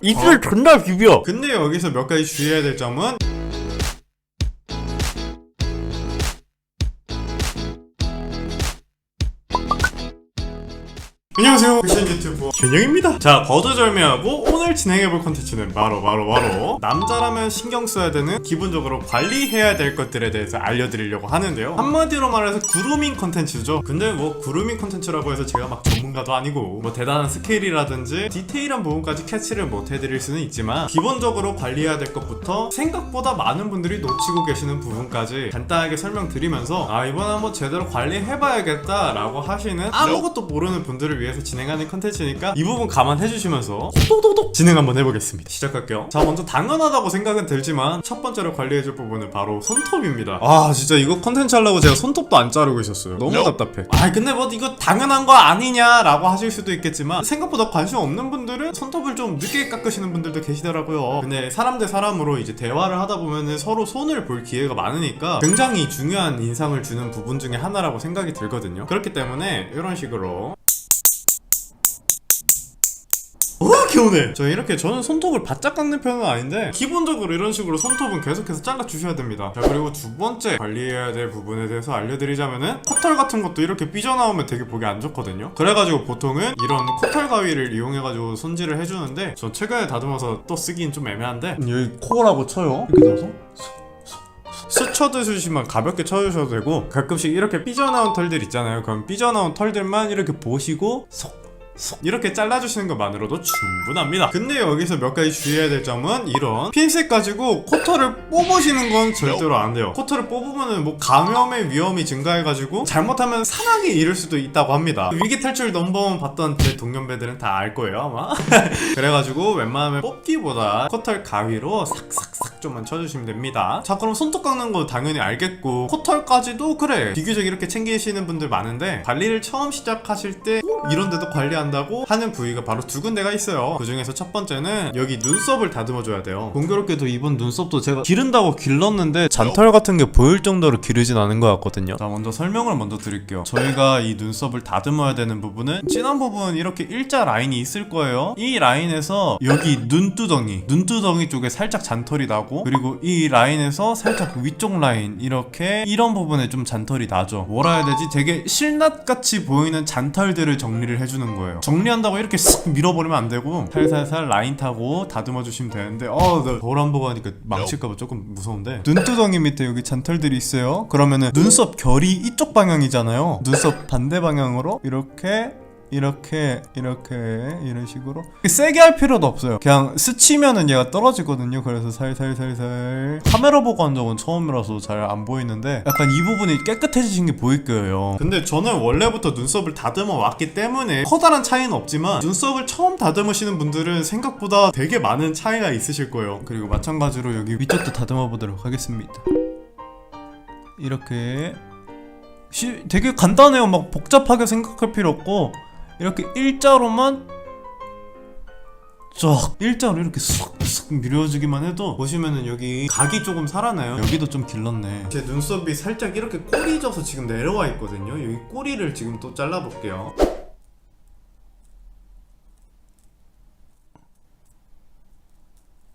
입술 존나 비벼. 근데 여기서 몇 가지 주의해야 될 점은 안녕하세요, 패션 유튜버 균형입니다. 자, 거두절미하고 오늘 진행해볼 컨텐츠는 바로 남자라면 신경 써야 되는, 기본적으로 관리해야 될 것들에 대해서 알려드리려고 하는데요. 한마디로 말해서 그루밍 컨텐츠죠. 근데 뭐 그루밍 컨텐츠라고 해서 제가 막 전문가도 아니고 뭐 대단한 스케일이라든지 디테일한 부분까지 캐치를 못 해드릴 수는 있지만, 기본적으로 관리해야 될 것부터 생각보다 많은 분들이 놓치고 계시는 부분까지 간단하게 설명드리면서 이번에 한번 제대로 관리해봐야겠다 라고 하시는 아무것도 모르는 분들을 위해서 진행하는 컨텐츠니까 이 부분 감안해주시면서 도도독 진행 한번 해보겠습니다. 시작할게요. 자, 먼저 당연하다고 생각은 들지만 첫 번째로 관리해줄 부분은 바로 손톱입니다. 진짜 이거 컨텐츠 하려고 제가 손톱도 안 자르고 있었어요. 너무 답답해. 근데 뭐 이거 당연한 거 아니냐 라고 하실 수도 있겠지만, 생각보다 관심 없는 분들은 손톱을 좀 늦게 깎으시는 분들도 계시더라고요. 근데 사람 대 사람으로 이제 대화를 하다 보면은 서로 손을 볼 기회가 많으니까 굉장히 중요한 인상을 주는 부분 중에 하나라고 생각이 들거든요. 그렇기 때문에 이런 식으로 개운해. 저는 손톱을 바짝 깎는 편은 아닌데, 기본적으로 이런 식으로 손톱은 계속해서 잘라주셔야 됩니다. 자, 그리고 두 번째 관리해야 될 부분에 대해서 알려드리자면은, 코털 같은 것도 이렇게 삐져나오면 되게 보기 안 좋거든요. 그래가지고 보통은 이런 코털 가위를 이용해가지고 손질을 해주는데, 저 최근에 다듬어서 또 쓰긴 좀 애매한데, 여기 코라고 쳐요. 이렇게 넣어서 스쳐드시면 가볍게 쳐주셔도 되고, 가끔씩 이렇게 삐져나온 털들 있잖아요. 그럼 삐져나온 털들만 이렇게 보시고 이렇게 잘라주시는 것만으로도 충분합니다. 근데 여기서 몇 가지 주의해야 될 점은, 이런 핀셋 가지고 코털을 뽑으시는 건 절대로 안 돼요. 코털을 뽑으면은 뭐 감염의 위험이 증가해가지고 잘못하면 사망에 이를 수도 있다고 합니다. 위기 탈출 넘버원 봤던 제 동년배들은 다 알 거예요 아마. 그래가지고 웬만하면 뽑기보다 코털 가위로 싹싹싹 좀만 쳐주시면 됩니다. 자, 그럼 손톱 깎는 거 당연히 알겠고, 코털까지도 그래 비교적 이렇게 챙기시는 분들 많은데, 관리를 처음 시작하실 때 이런 데도 관리한다고 하는 부위가 바로 두 군데가 있어요. 그 중에서 첫 번째는 여기 눈썹을 다듬어줘야 돼요. 공교롭게도 이번 눈썹도 제가 기른다고 길렀는데 잔털 같은 게 보일 정도로 기르진 않은 것 같거든요. 자, 먼저 설명을 드릴게요. 저희가 이 눈썹을 다듬어야 되는 부분은, 진한 부분 이렇게 일자 라인이 있을 거예요. 이 라인에서 여기 눈두덩이 쪽에 살짝 잔털이 나고, 그리고 이 라인에서 살짝 위쪽 라인, 이런 부분에 좀 잔털이 나죠. 뭐라 해야 되지? 되게 실낫같이 보이는 잔털들을 정리를 해주는 거예요. 정리한다고 이렇게 쓱 밀어버리면 안 되고, 살살살 라인 타고 다듬어 주시면 되는데, 거울 안 보고 하니까 망칠까봐 조금 무서운데, 눈두덩이 밑에 여기 잔털들이 있어요. 그러면은 눈썹 결이 이쪽 방향이잖아요. 눈썹 반대 방향으로 이렇게 이런 식으로 세게 할 필요도 없어요. 그냥 스치면은 얘가 떨어지거든요. 그래서 살살살살, 카메라 보고 한 적은 처음이라서 잘 안 보이는데 약간 이 부분이 깨끗해지신 게 보일 거예요. 근데 저는 원래부터 눈썹을 다듬어 왔기 때문에 커다란 차이는 없지만, 눈썹을 처음 다듬으시는 분들은 생각보다 되게 많은 차이가 있으실 거예요. 그리고 마찬가지로 여기 위쪽도 다듬어 보도록 하겠습니다. 이렇게 되게 간단해요. 막 복잡하게 생각할 필요 없고, 이렇게 일자로만 일자로 이렇게 쑥쑥 밀어주기만 해도, 보시면은 여기 각이 조금 살아나요. 여기도 좀 길렀네. 제 눈썹이 살짝 이렇게 꼬리 져서 지금 내려와 있거든요. 여기 꼬리를 지금 또 잘라볼게요.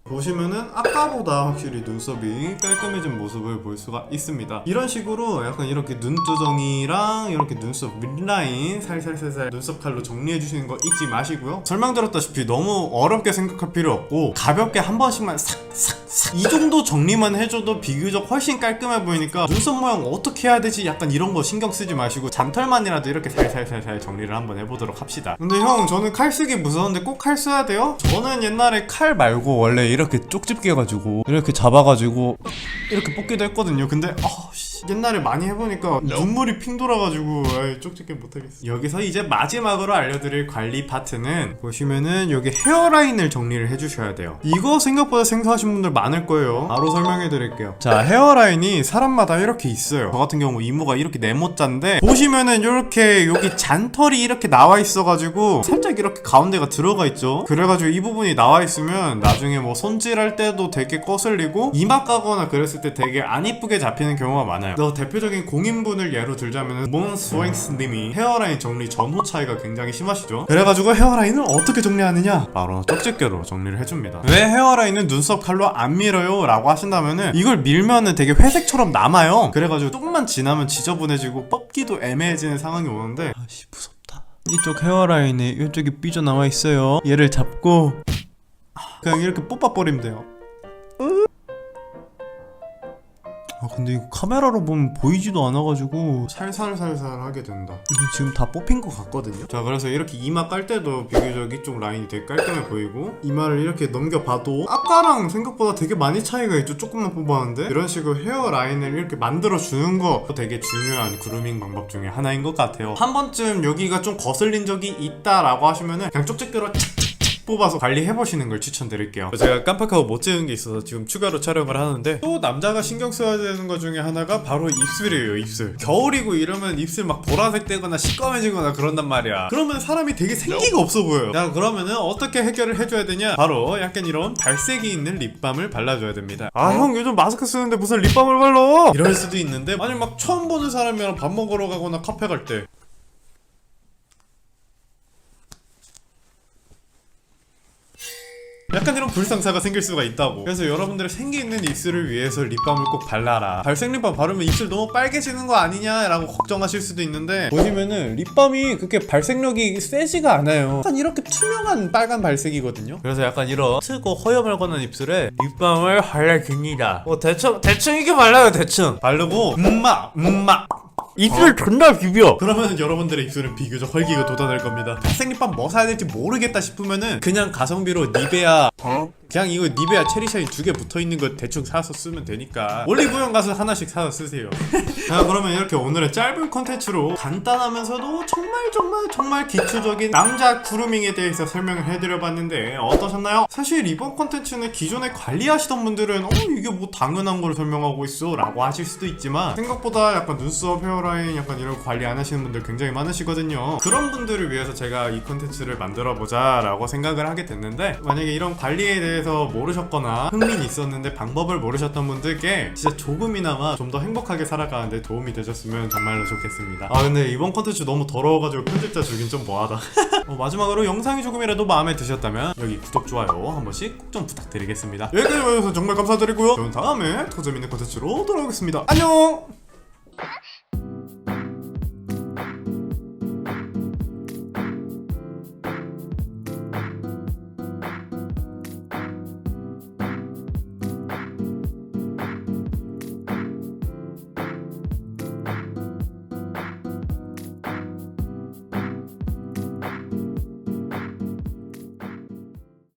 보시면은 아까보다 확실히 눈썹이 깔끔해진 모습을 볼 수가 있습니다. 이런 식으로 약간 이렇게 눈두덩이랑 이렇게 눈썹 윗라인 살살살살 눈썹 칼로 정리해 주시는 거 잊지 마시고요. 설명드렸다시피 너무 어렵게 생각할 필요 없고, 가볍게 한 번씩만 싹싹싹 이 정도 정리만 해줘도 비교적 훨씬 깔끔해 보이니까, 눈썹 모양 어떻게 해야 되지? 약간 이런 거 신경 쓰지 마시고, 잔털만이라도 이렇게 살살살살 정리를 한번 해보도록 합시다. 근데 형, 저는 칼 쓰기 무서운데 꼭 칼 써야 돼요? 저는 옛날에 칼 말고 원래 이렇게 쪽집게 가지고 이렇게 잡아가지고 이렇게 뽑기도 했거든요. 근데 옛날에 많이 해보니까 눈물이 핑 돌아가지고 쪽집게 못하겠어. 여기서 이제 마지막으로 알려드릴 관리 파트는, 보시면은 여기 헤어라인을 정리를 해주셔야 돼요. 이거 생각보다 생소하신 분들 많을 거예요. 바로 설명해 드릴게요. 자, 헤어라인이 사람마다 이렇게 있어요. 저 같은 경우 이모가 이렇게 네모자인데, 보시면은 이렇게 여기 잔털이 이렇게 나와 있어가지고 살짝 이렇게 가운데가 들어가 있죠. 그래가지고 이 부분이 나와 있으면 나중에 뭐 손질할 때도 되게 거슬리고, 이마 까거나 그랬을 때 되게 안 이쁘게 잡히는 경우가 많아요. 많아요. 대표적인 공인분을 예로 들자면 몬스윙스님이 헤어라인 정리 전후 차이가 굉장히 심하시죠. 그래가지고 헤어라인을 어떻게 정리하느냐, 바로 쪽집게로 정리를 해줍니다. 왜 헤어라인은 눈썹 칼로 안 밀어요? 라고 하신다면은 이걸 밀면은 되게 회색처럼 남아요. 그래가지고 조금만 지나면 지저분해지고 뽑기도 애매해지는 상황이 오는데, 아씨 무섭다. 이쪽 헤어라인에 이쪽이 삐져나와 있어요. 얘를 잡고 그냥 이렇게 뽑아버리면 돼요. 근데 이거 카메라로 보면 보이지도 않아가지고 살살살살 하게 된다. 지금 다 뽑힌 것 같거든요. 자, 그래서 이렇게 이마 깔 때도 비교적 이쪽 라인이 되게 깔끔해 보이고, 이마를 이렇게 넘겨봐도 아까랑 생각보다 되게 많이 차이가 있죠. 조금만 뽑았는데 이런 식으로 헤어 라인을 이렇게 만들어주는 거 되게 중요한 그루밍 방법 중에 하나인 것 같아요. 한 번쯤 여기가 좀 거슬린 적이 있다라고 하시면은 그냥 쪽집게로 뽑아서 관리해보시는 걸 추천드릴게요. 제가 깜빡하고 못 찍은 게 있어서 지금 추가로 촬영을 하는데, 또 남자가 신경 써야 되는 것 중에 하나가 바로 입술이에요. 입술. 겨울이고 이러면 입술 막 보라색 되거나 시꺼매지거나 그런단 말이야. 그러면 사람이 되게 생기가 없어 보여요. 자, 그러면은 어떻게 해결을 해줘야 되냐, 바로 약간 이런 발색이 있는 립밤을 발라줘야 됩니다. 형 요즘 마스크 쓰는데 무슨 립밤을 발라? 이럴 수도 있는데, 만약 막 처음 보는 사람이랑 밥 먹으러 가거나 카페 갈 때 약간 이런 불상사가 생길 수가 있다고. 그래서 여러분들의 생기 있는 입술을 위해서 립밤을 꼭 발라라. 발색 립밤 바르면 입술 너무 빨개지는 거 아니냐 라고 걱정하실 수도 있는데, 보시면은 립밤이 그렇게 발색력이 세지가 않아요. 약간 이렇게 투명한 빨간 발색이거든요. 그래서 약간 이런 트고 허여멀건한 입술에 립밤을 발라줍니다. 대충 이게 발라요. 대충 바르고 입술 존나 비벼. 그러면 여러분들의 입술은 비교적 헐기가 돋아날 겁니다. 발색 립밤 뭐 사야 될지 모르겠다 싶으면은 그냥 가성비로 니베아 그냥 이거 니베아 체리샤인 2개 붙어있는 거 대충 사서 쓰면 되니까 올리브영 가서 하나씩 사서 쓰세요. 자, 그러면 이렇게 오늘은 짧은 컨텐츠로 간단하면서도 정말 기초적인 남자 그루밍에 대해서 설명을 해드려봤는데 어떠셨나요? 사실 이번 컨텐츠는 기존에 관리하시던 분들은 이게 뭐 당연한 걸 설명하고 있어 라고 하실 수도 있지만, 생각보다 약간 눈썹, 헤어라인 약간 이런 관리 안 하시는 분들 굉장히 많으시거든요. 그런 분들을 위해서 제가 이 컨텐츠를 만들어보자 라고 생각을 하게 됐는데, 만약에 이런 관리에 대해서 모르셨거나 흥미는 있었는데 방법을 모르셨던 분들께 진짜 조금이나마 좀 더 행복하게 살아가는데 도움이 되셨으면 정말로 좋겠습니다. 근데 이번 컨텐츠 너무 더러워가지고 편집자 주긴 좀 뭐하다. 마지막으로 영상이 조금이라도 마음에 드셨다면 여기 구독, 좋아요 한 번씩 꼭 좀 부탁드리겠습니다. 여기까지 봐주셔서 정말 감사드리고요. 저는 다음에 더 재밌는 컨텐츠로 돌아오겠습니다. 안녕!